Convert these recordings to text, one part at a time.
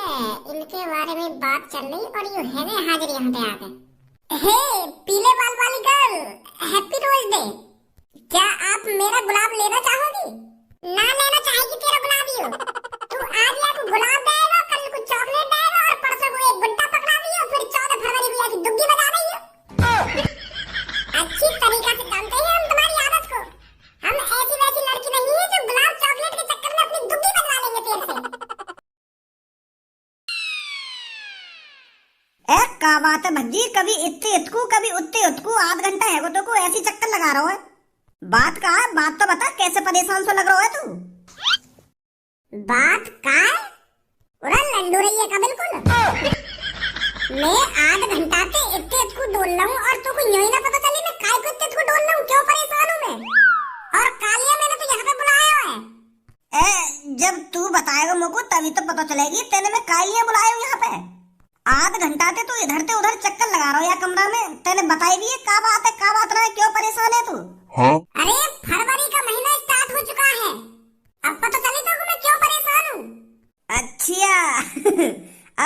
इनके बारे में बात चल रही और यू है ने हाजिर यहाँ पे आ गए। हे पीले बाल वाली गर्ल, हैप्पी रोज डे। क्या आप मेरा गुलाब लेना चाहोगी? ना लेना चाहेगी तेरा गुलाब ही हो। तू आज या को गुलाब देगा, कल को चॉकलेट देगा और परसों को एक गुड्डा पकड़ा दियो, फिर 14 फरवरी को आके दुग्गी बजा रही हो। अच्छी तरीका से जानते हैं हम तुम्हारी आदत को। हम ऐसी वैसी लड़की नहीं है जो गुलाब चॉकलेट के चक्कर में अपनी दुग्गी बजा लेंगे तेरे से। का बात है भज्जी, कभी इत्ते इतकू कभी उत्ते उतकू, आध घंटा है तो को ऐसी चक्कर लगा रहा है। बात का है, बात तो बता, कैसे परेशान सो लग रहा है तू? बात का है? उरा लंडू रही है का बिल्कुल। मैं आध घंटा से इत्ते इतकू डोल रहा हूँ और तू को यूं ही ना पता चली मैं काय को इत्ते इतकू डोल रहा हूँ, क्यों परेशान हूँ मैं? और कालिया मैंने तो यहाँ पे बुलाया है। जब तू बताएगा मुझको तभी तो पता चलेगी तेने मैं कालिया बुलाया हूँ यहाँ पे। आध घंटा से तू इधर से उधर चक्कर लगा रहा हो या कमरा में, तेने बताई भी है का बात ना है, क्यों परेशान है तू? हाँ? अरे फरवरी का महीना स्टार्ट हो चुका है, अब पता चली तो मैं क्यों परेशान हूँ। अच्छा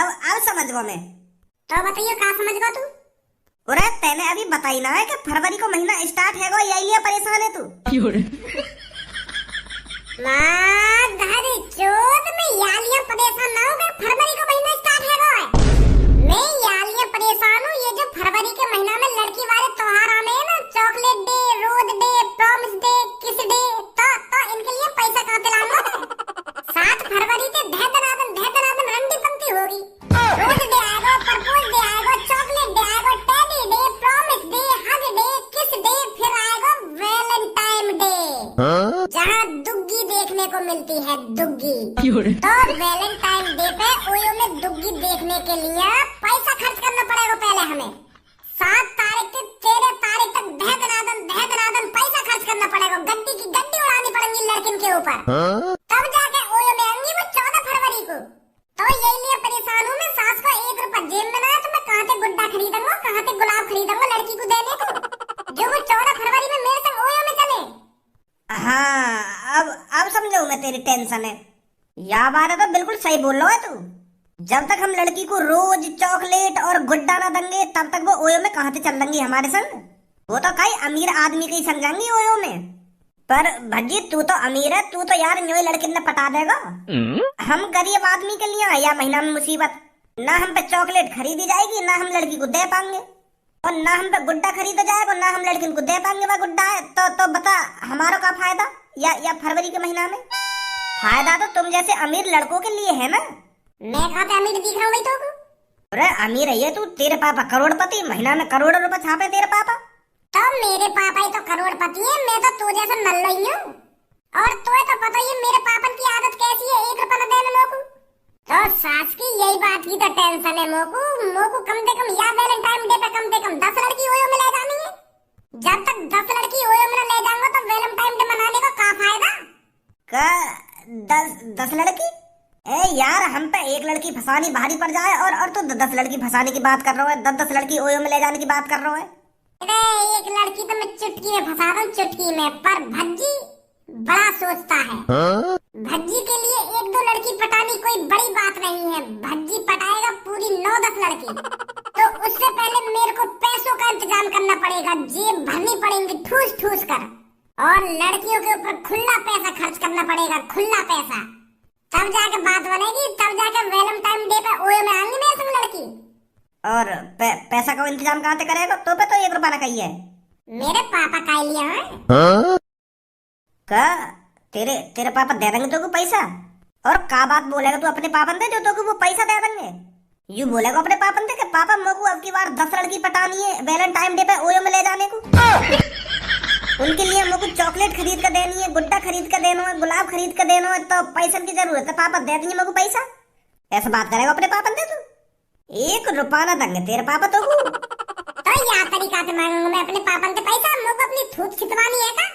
अब समझ गो मैं। तो बताइए कहाँ समझ गो तू? अरे तेने अभी बताई ना है कि फरवरी को महीना स्टार्ट है, यही लिया परेशान है तू? चोद में यालियां परेशान ना हो गए, फरवरी का महीना स्टार्ट है। मैं यालियां परेशान हूँ, ये जो फरवरी के महीना में लड़की वाले त्योहार आने हैं ना, chocolate day, rose day, promise day, kiss day, तो इनके लिए पैसा कहाँ से लाऊंगा मैं? 7 फरवरी से धैदनादन रंडी पंक्ति होगी। रोज डे आएगा, प्रपोज डे आएगा, चॉकलेट डे आएगा, teddy day, promise day, hug day, kiss day, फिर आएगा वैलेंटाइन डे, जहाँ दुग्गी देखने को मिलती है, दुग्गी। तो वैलेंटाइन डे पे ओयो में दुग्गी देखने के लिए पैसा खर्च करना पड़ेगा पहले हमें। 7 तारीख से 13 तारीख तक धैदनादन पैसा खर्च करना पड़ेगा, गड्डी की गड्डी उड़ानी पड़ेगी लड़किन के ऊपर, तब जाके ओयो में आएंगी वो 14 फरवरी को। तो यही लिए परेशान हूँ मैं, सास को 1 रुपया जेब में ना है तो मैं कहाँ से गुड्डा खरीदूंगा, कहाँ से गुलाब खरीदूंगा लड़की को देने को, जो वो 14 फरवरी में मेरे संग ओयो में चले। हाँ अब समझो मैं तेरी टेंशन है। या बात है तो बिल्कुल सही बोल रहा है तू। जब तक हम लड़की को रोज चॉकलेट और गुड्डा ना देंगे तब तक वो ओयो में कहाँ से चल लेंगी हमारे संग? वो तो कई अमीर आदमी के ही समझेंगी ओयो में। पर भज्जी तू तो अमीर है, तू तो यार न्यू लड़की ने पटा देगा। हम गरीब आदमी के लिए या महीना में मुसीबत, ना हम पे चॉकलेट खरीदी जाएगी, ना हम लड़की को दे पाएंगे, और ना हम पे गुड्डा खरीदा जाएगा, ना हम लड़की को दे पाएंगे। वह गुड्डा है तो बता हमारा क्या फायदा? या फरवरी के महीना में फायदा तो तुम जैसे अमीर लड़कों के लिए है ना। मैं कहाँ पे अमीर दिख रहा हूँ तो? अरे अमीर है ये तू, तेरे पापा करोड़पति, महीना में करोड़ों रुपए छापे तेरे पापा। तो मेरे पापा ही तो करोड़पति है, मैं तो तू जैसा नल्ला ही हूँ। और तुम्हें तो पता ही मेरे पापन की आदत कैसी है, 1 रुपया न देने मोकू। तो सास की यही बात की तो टेंशन है मोकू कम से कम या वैलेंटाइन डे पे कम से कम 10 लड़की ओयो में ले जानी है। जब तक 10 लड़की ओयो में ले जाऊंगा तो वैलेंटाइन डे मनाने का क्या फायदा? का 10 लड़की? यार हम पे एक लड़की फंसानी भारी पड़ जाए और तू 10 लड़की फंसाने की बात कर रहा है, 10 लड़की ओयो में ले जाने की बात कर रहा है। अरे एक लड़की तो मैं चुटकी में फंसा दूं, चुटकी में, पर भज्जी बड़ा सोचता है। भज्जी के लिए 1-2 लड़की पटानी कोई बड़ी बात नहीं है, भज्जी पटाएगा पूरी 9-10 लड़की। तो उससे पहले मेरे को पैसों का इंतजाम करना पड़ेगा, जेब भरनी पड़ेगी ठूस कर, और लड़कियों के ऊपर खुला पैसा खर्च करना पड़ेगा, खुला पैसा। तब जाके बात बनेगी, तब जाके वैलेंटाइन डे पे ओयो में आएंगी मेरे संग लड़की। और पैसा का इंतजाम कहाँ से करेगा? तो पे तो 1 रुपया ना कही है। मेरे पापा का लिया है का तेरे पापा दे देंगे तो पैसा? और का बात बोलेगा तू अपने पापन दे जो तो वो पैसा दे देंगे? यू बोलेगा अपने पापन दे कि पापा मेरे अब की बार 10 लड़की पटानी है वैलेंटाइन डे पे ओयो में ले जाने को, उनके लिए मुझको चॉकलेट खरीद कर देनी है, गुड्डा खरीद कर देना है, गुलाब खरीद कर देना है, तो पैसे की जरूरत है, पापा दे देंगे मुझको पैसा। ऐसा बात करेगा अपने पापन दे तू? 1 रुपया ना देंगे तेरे पापा तो या तरीका से मांगूंगा मैं अपने पापन से पैसा, मुझको अपनी थूक छितवानी है का?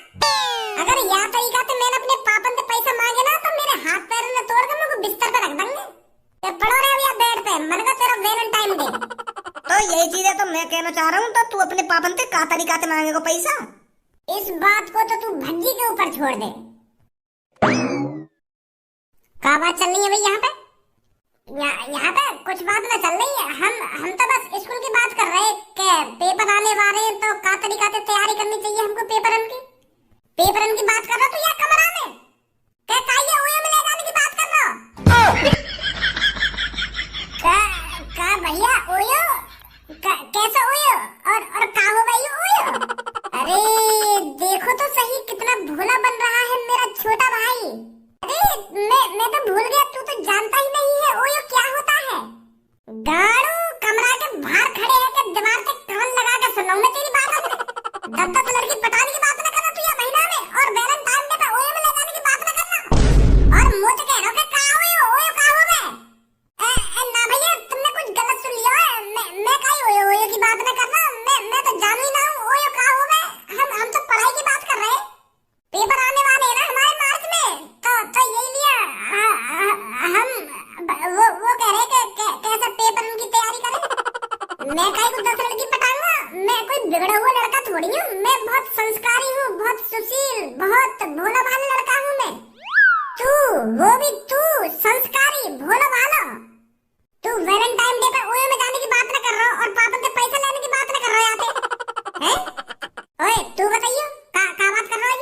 अगर या तरीका से मैंने अपने पापन से पैसा मांगे ना तो मेरे हाथ पैर ने तोड़ कर मुझको बिस्तर पे रख देंगे। तो पड़ो रहे या बेड पे, मन का तेरा वैलेंटाइन डे। तो यही चीज है तो मैं कहना चाह रहा हूँ, तो तू अपने पापन से का तरीका से मांगेगा पैसा? इस बात को तो तू भज्जी के ऊपर छोड़ दे। क्या बात चल रही है भाई यहाँ पे? यहाँ पे कुछ बात ना चल रही है। हम तो बस स्कूल की बात कर रहे हैं कि पेपर आने वाले हैं तो का तरीका से तैयारी करनी चाहिए हमको पेपरन की बात कर रहा तू या कमरा में क्या काये ओयो में ले जाने की बात कर रहा का भैया ओयो कैसा ओयो और का हो भाई ओयो। अरे देखो तो सही कितना भोला बन रहा है मेरा छोटा भाई। अरे मैं तो भूल गया तू तो जानता ही नहीं है ओयो क्या होता है। गाड़ू कमरा के बाहर खड़े है के दिमाग से कान लगा के सुनाऊं मैं तेरी बात। जब तक लड़की पटाने की बात ना करना तू या महीना में और वैलेंटाइन डे पे ओयो में ले जाने की बात ना करना। और मुझे कह रहा है का ओयो का हो मैं ना भैया तुमने कुछ गलत सुन लिया है। मैं काई ओयो की बात ना कर रहा। मैं तो जानू ही ना हूं ओयो का हो मैं। हम तो पढ़ाई की बात कर रहे हैं। पेपर आने वाले हैं ना हमारे मार्च में तो यही लिया हम वो कह रहे कि कैसा पेपर उनकी तैयारी करें। मैं काई को 10 लड़की पटाऊंगा। मैं कोई बिगड़ा हुआ लड़का थोड़ी हूँ। मैं बहुत संस्कारी हूँ बहुत सुशील बहुत भोला भाला लड़का हूँ मैं। तू वो भी तू संस्कारी भोला भाला तू वैलेंटाइन डे पर ओयो में जाने की बात ना कर रहा और पापा से पैसा लेने की बात ना कर रहा यहाँ पे हैं। ओए तू बताइयो का बात कर रहा है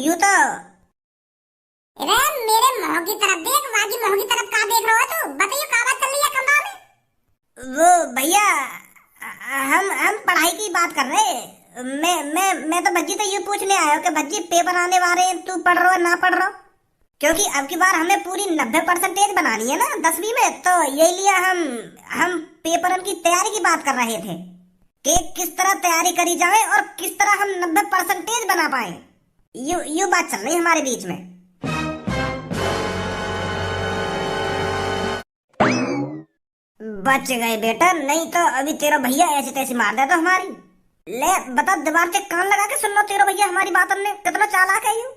यू तो अरे मेरे मुंह की तरफ देख वागी मुंह की तरफ का देख रहा है तू। बताइयो का बात चल रही है कमरा में। वो भैया हम पढ़ाई की बात कर रहे हैं। मैं तो भज्जी तो ये पूछने आया हूँ कि भज्जी पेपर आने वाले हैं तू पढ़ रहा ना पढ़ रहा। क्योंकि अब की बार हमें पूरी 90% बनानी है ना 10वीं में। तो यही लिया हम पेपर की तैयारी की बात कर रहे थे कि किस तरह तैयारी करी जाए और किस तरह हम 90% बना पाए। यू बात चल रही है हमारे बीच में। बच गए बेटा नहीं तो अभी तेरा भैया ऐसे तैसे मार देता हमारी। ले बता दीवार के कान लगा के सुन लो तेरा भैया हमारी बात ने कितना चालाक है यू।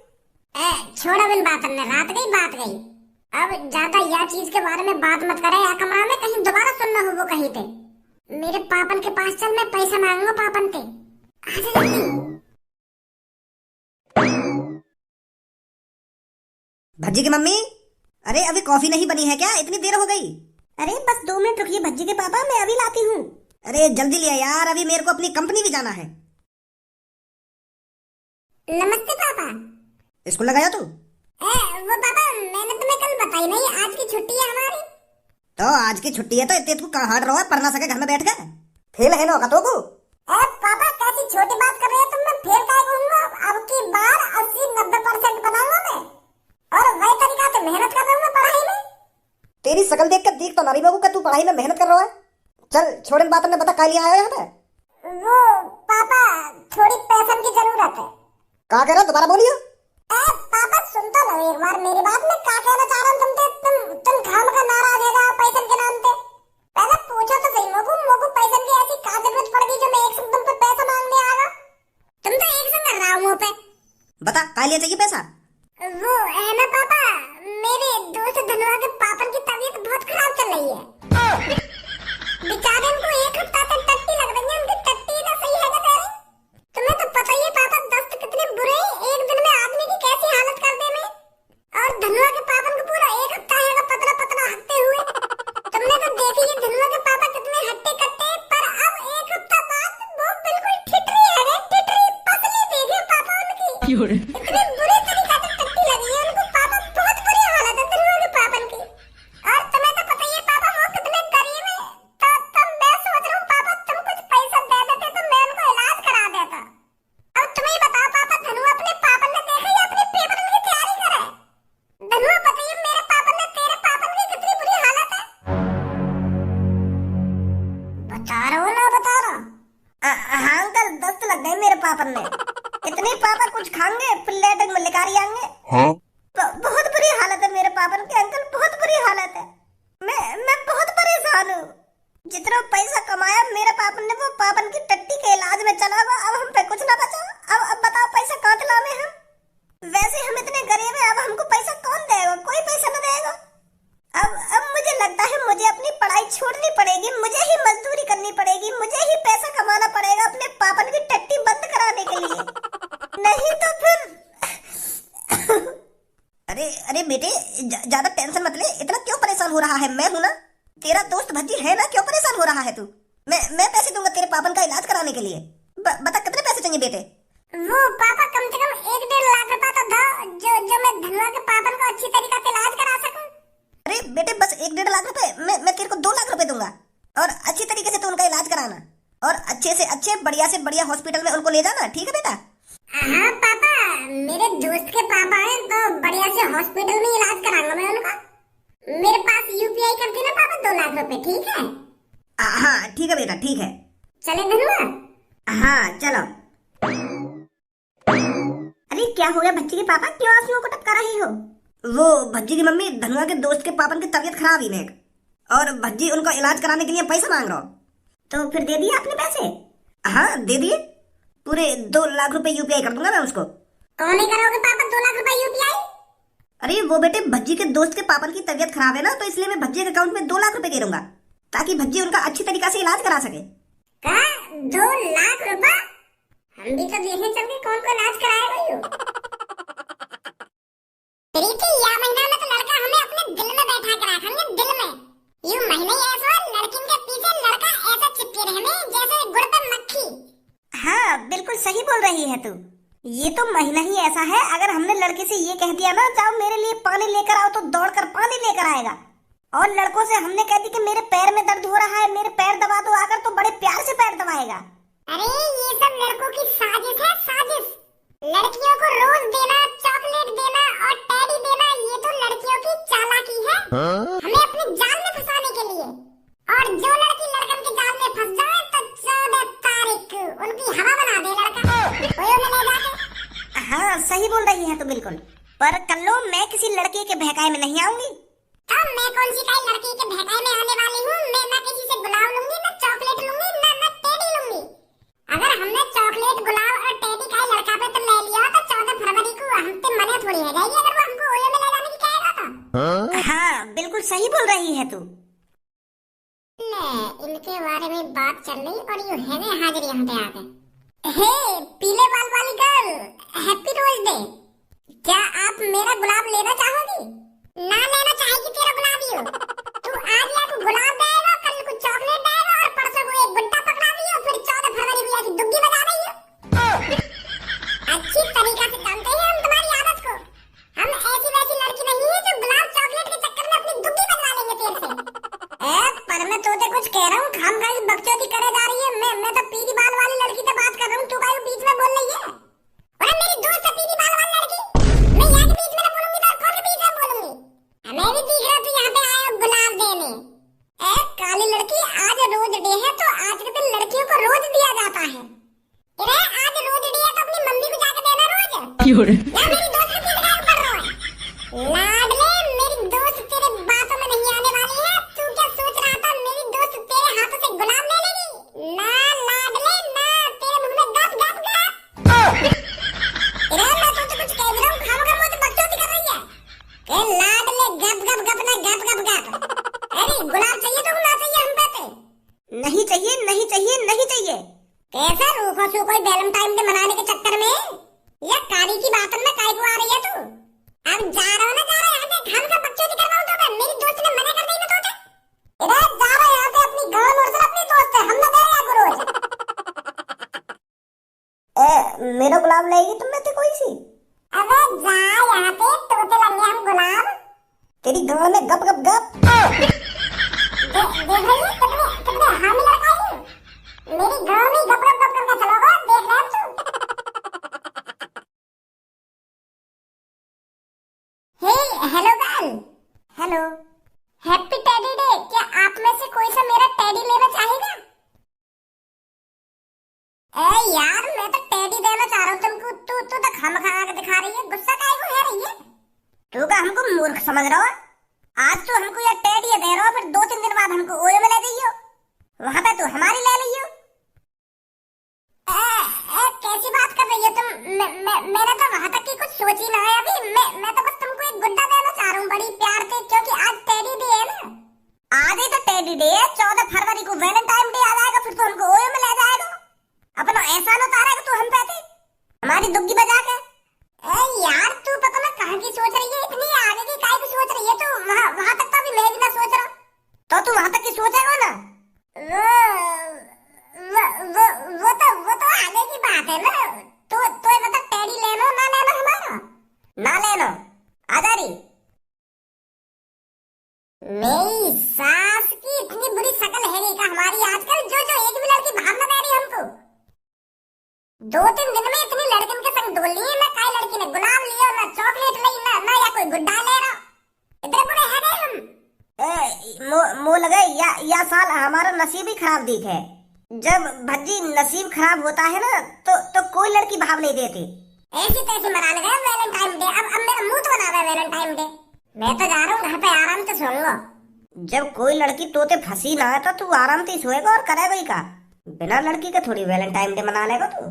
छोड़ा बिन बात ने रात गई। अब ज्यादा यह चीज के बारे में बात मत करे या कमरा में कहीं दोबारा सुनना हो वो कहीं पे। मेरे पापन के पास चल मैं पैसा मांगूंगा पापन से। आजा जल्दी। भज्जी की मम्मी अरे अभी कॉफी नहीं बनी है क्या इतनी देर हो गई। अरे बस 2 मिनट रुकिए भज्जी के पापा मैं अभी लाती हूँ। अरे जल्दी लिया यार अभी मेरे को अपनी कंपनी भी जाना है। नमस्ते पापा। स्कूल लगाया तू? वो पापा मैंने तुम्हें कल बताई नहीं आज की छुट्टी है हमारी। तो आज की छुट्टी है तो इतने तू कहाँ हार्ड रहा पढ़ ना सके घर में बैठ गए फेल है ना होगा तो को। पापा कैसी छोटी बात कर रहे हो तुम। मैं फेल काहे कहूंगा। अब की बार 80-90% बनाऊंगा मैं और वही तरीका से मेहनत कर रहा हूँ मैं पढ़ाई में। तेरी शकल देख कर देख तो नारी बाबू का तू पढ़ाई में मेहनत कर रहा है। चल छोड़े बात ने बता कालिया आया यहाँ पे। वो पापा थोड़ी पैसे की जरूरत है। कहा कह रहा दोबारा बोलियो। पापा सुन तो लो एक बार मेरी बात। मैं क्या कहना चाह रहा हूँ तुम घाम का नारा देगा पैसे के नाम पे। पहले पूछो तो सही मोगू पैसे की ऐसी क्या जरूरत पड़ गई जो मैं एक संग तुम पे पैसा मांगने आ रहा। तुम तो एक संग कर रहा हूँ मुँह पे। बता कालिया चाहिए पैसा। वो है ना पापा मेरे दोस्त धनुआ के पापन की तबीयत बहुत खराब चल रही है। बेचारे उनको 1 हफ्ता तक टट्टी लग रही है। उनकी टट्टी ना सही है क्या तेरी। तुम्हें तो पता ही है पापा दस्त कितने बुरे एक दिन में आदमी की कैसी हालत कर दे में। और धनुआ के पापन को पूरा 1 हफ्ता है पतला पतला हटते हुए। तुमने तो देखी है धनुआ के पापा कितने हट्टे कट्टे पर अब 1 हफ्ता बाद वो बिल्कुल ठिठरी है ठिठरी पतली देखे पापा उनकी। इतने बुरे तरीके से टट्टी लगी है उनको पापा बहुत बुरी हालत है धनुआ के पापन की। और तुम्हें तो पता ही है पापा वो कितने गरीब है। तो मैं सोच रहा हूँ पापा तुम कुछ पैसा दे देते तो मैं उनको इलाज करा देता। अब तुम्हें ही बताओ पापा धनुआ अपने पापन ने देखा या अपने पेपर की तैयारी करे। धनुआ बताइए मेरे पापन ने तेरे पापन की कितनी बुरी हालत है। बता रहा हूँ ना बता रहा। हाँ अंकल दस्त लग गए मेरे पापन में। इतने पापा कुछ खाएंगे फिर लेटर में लेकर आएंगे। हाँ? बहुत बुरी हालत है मेरे पापन की अंकल बहुत बुरी हालत है। मैं बहुत परेशान हूँ। जितना पैसा कमाया मेरे पापन ने वो पापन की टट्टी के इलाज में चला हुआ। अब हम पे कुछ ना बचा। अब बताओ पैसा कहाँ से लावे हम। वैसे हम इतने गरीब हैं अब हमको पैसा कौन देगा कोई पैसा न देगा। अब मुझे लगता है मुझे अपनी पढ़ाई छोड़नी पड़ेगी। मुझे ही मजदूरी करनी पड़ेगी। मुझे ही पैसा कमाना पड़ेगा अपने पापन की टट्टी बंद कराने के लिए। नहीं तो फिर अरे बेटे ज्यादा टेंशन मत ले, इतना क्यों परेशान हो रहा है? मैं हूं ना, तेरा दोस्त भज्जी है ना, क्यों परेशान हो रहा है तू? मैं पैसे दूंगा तेरे पापन का इलाज कराने के लिए। बता कितने पैसे चाहिए बेटे? वो पापा कम से कम 1-1.5 लाख रुपया तो दो, जो मैं धनुआ के पापन को अच्छी तरीके से इलाज करा सकूं। अरे बेटे बस 1-1.5 लाख रुपए, मैं तेरे को 2 लाख रुपए दूंगा, और अच्छी तरीके से तू उनका इलाज कराना, और अच्छे से अच्छे बढ़िया से बढ़िया हॉस्पिटल में उनको ले जाना, ठीक है बेटा? हाँ पापा, मेरे दोस्त के पापा हैं तो बढ़िया से हॉस्पिटल में इलाज कराऊंगा मैं उनका। मेरे पास यूपीआई कर देना पापा 2 लाख रुपए, ठीक है? हाँ ठीक है बेटा, ठीक है। चले धनुआ? हाँ चलो। अरे क्या हो गया भज्जी के पापा, क्यों आंसुओं को टपका रही हो? वो भज्जी की मम्मी धनुआ के दोस्त के पापन की तबीयत खराब ही नेक, और भज्जी उनका इलाज कराने के लिए पैसा मांग रहा हो। तो फिर दे दिए आपने पैसे? हाँ दे दिए, पूरे 2 लाख रुपए यूपीआई कर दूंगा मैं उसको। कौन करोगे पापा 2 लाख रुपए यूपीआई? अरे वो बेटे भज्जी के दोस्त के पापन की तबीयत खराब है ना, तो इसलिए मैं भज्जी के अकाउंट में 2 लाख रुपए दे दूंगा, ताकि भज्जी उनका अच्छी तरीका से इलाज करा सके। क्या 2 लाख रुपए? हम भी तो देखें चल के कौन को इलाज कराएगा यूं। प्रीति, या महीना में तो लड़का हमें अपने दिल में बैठा कर रखेंगे, दिल में। यूं महीने ऐसा लड़किन के पीछे लड़का ऐसा चिपके रहे जैसे गुड़ पे मक्खी। हाँ बिल्कुल सही बोल रही है तू, ये तो महीना ही ऐसा है, अगर हमने लड़के से ये कह दिया ना जाओ मेरे लिए पानी लेकर आओ, तो दौड़कर पानी लेकर आएगा। और लड़कों से हमने कह दी कि मेरे पैर में दर्द हो रहा है, मेरे पैर दबा दो आकर, तो बड़े प्यार से पैर दबाएगा। अरे ये सब लड़कों की साजिश है, साजिश। लड़कियों को रोज देना, चॉकलेट देना और टेडी देना, ये तो लड़कियों की चालाकी है। हमें अपने जाल में फंसाने के लिए। और जो लड़की लड़कन के जाल में फंस जाए तो 14 तारीख उनकी हवा बना दे लड़का, ओयो में ले जाके। हाँ सही बोल रही है तो बिल्कुल, पर कल्लो मैं किसी लड़के के बहकाए में नहीं आऊंगी। अब मैं कौन सी काई लड़की के बहकाए में आने वाली हूँ? मैं ना किसी से गुलाब लूंगी, ना चॉकलेट लूंगी, ना टेडी लूंगी। अगर हमने चॉकलेट, गुलाब और टेडी का लड़का पे तो ले लिया, तो 14 फरवरी को हम पे मना थोड़ी है जाएगी अगर वो हमको ओयो में ले जाने की कहेगा तो। हाँ बिल्कुल सही बोल रही है तू। इनके बारे में बात चल रही और यूं है हाजिर यहाँ पे आ गए। हे पीले बाल वाली गर्ल, हैप्पी रोज डे। क्या आप मेरा गुलाब लेना चाहोगी? ना लेना चाहेगी तेरा गुलाब यूं। तू आज या को गुलाब देगा, कल को चॉकलेट देगा और परसों को एक गुड्डा पकड़ा दियो, फिर 14 फरवरी को आके दुग्गी बजा रही हो। अच्छी तरीका से जानते हैं हम तुम्हारी आदत को। हम ऐसी वैसी लड़की नहीं है जो गुलाब चॉकलेट के चक्कर में अपनी दुग्गी बजा लेंगे तेरे से। पर मैं तो कुछ कह रहा हूँ, खाम खाई बकचोदी करे जा रही है। मैं तो पीली बाल वाली लड़की से बात कर रहा हूँ, तू काहे बीच में बोल रही है? अरे मेरी दोस्त है पीली बाल वाली लड़की, मैं यहाँ के बीच में ना बोलूंगी तो कौन के बीच में बोलूंगी? मैं भी दिख रहा तू यहाँ पे आया गुलाब देने। काली लड़की, आज रोज डे है तो आज के दिन लड़कियों को रोज दिया जाता है। अरे आज रोज डे है तो अपनी मम्मी को जाके देना रोज। या मेरी दोस्त के पीछे काम कर रहा है? लाडले मेरी दोस्त तेरे बातों में नहीं आने वाली है। तू क्या सोच रहा था मेरी दोस्त तेरे हाथों से गुलाब ले लेगी? ना लाडले ना, तेरे मुंह में गप गप गप। अरे मैं तो कुछ कह भी रहा हूँ, खामोखा मुझे बकचोदी कर रही है। लाडले गप गप गप ना गप गप गप। अरे गुलाब चाहिए तो ना चाहिए हम पे? नहीं चाहिए नहीं चाहिए नहीं चाहिए। कैसा रूखो सू कोई वैलेंटाइन डे मनाने के चक्कर में या कारी की बातन में काय को आ रही है तू? अब जा रहा हूँ ना, जा रहा यहाँ से, हम का बकचोदी करवाऊँ तो मैं? मेरी दोस्त ने मना कर दी ना तो? इधर जा रहा यहाँ से, अपनी गाँव मोड़ से अपनी दोस्त है, हम ना दे रहे हैं रोज। मेरा गुलाब लेगी तुम में से कोई सी? अबे जा यहाँ पे, तोते लगे हम गुलाब। तेरी गाँव में गप गप गप। देख रही है कितने हामी लड़का है। मेरी गाँव में गप गप गप करके चलोगा, देख रहे हम तू। Hey hello girl. Hello. Happy teddy day. क्या आप में से कोई सा मेरा टेडी लेना चाहेगा? यार मैं तो टेडी देना चाह रहा हूँ तुमको, तू तो खामखा आके दिखा रही है, गुस्सा काहे को है रही है? तू का हमको मूर्ख समझ रहा हो? आज तो हमको ये टेडी दे रहा हो, फिर 2-3 दिन बाद हमको ओयो में ले जाइयो, वहाँ पे तू हमारी ले लियो। कैसी बात कर रही हो तुम? मैंने तो वहाँ तक की कुछ सोच ही ना है अभी। मैं तो बस तुमको एक गुड्डा देना चाह रहा हूँ बड़ी प्यार से, क्योंकि आज टेडी डे है ना। आज ही तो टेडी डे है, 14 फरवरी को वैलेंटाइन डे आ जाएगा, फिर तो हमको ओयो में ले जाएगा। अपना एहसान उतारेगा तू हम पे हमारी दुग्गी बजा के। यार तू पता ना कहाँ की सोच रही है, इतनी आगे की काहे की सोच खैर ये तो वहां तक तो अभी मैं भी ना सोच रहा हूँ। तो तू वहां तक की सोचेगा ना। वो तो आगे की बात है ना। तो ये बता टेडी लेनो ना लेनो हमारा। ना लेना आ जा रही। मेरी सास की इतनी बुरी शक्ल है नहीं का हमारी आजकल, जो जो एक भी लड़की भाव ना दे रही हमको। 2-3 दिन में इतनी लड़किन के संग डोल लिए ना, काई लड़की ने गुलाब लियो ना चॉकलेट ली ना या कोई गुड्डा ले रहा। इतने बुरे है गए हम। मो लगे या साल हमारा नसीब ही खराब दिख है। जब भज्जी नसीब खराब होता है ना तो कोई लड़की भाव नहीं देती। ऐसी तैसी मनाने गए वैलेंटाइन डे। अब मेरा मुंह तो बना रहा है वैलेंटाइन डे। मैं तो जा रहा हूँ घर पे आराम से सोऊंगा। जब कोई लड़की तोते फंसी ना है तो तू आराम से सोएगा और करेगा ही का। बिना लड़की के थोड़ी वैलेंटाइन डे मना लेगा तू।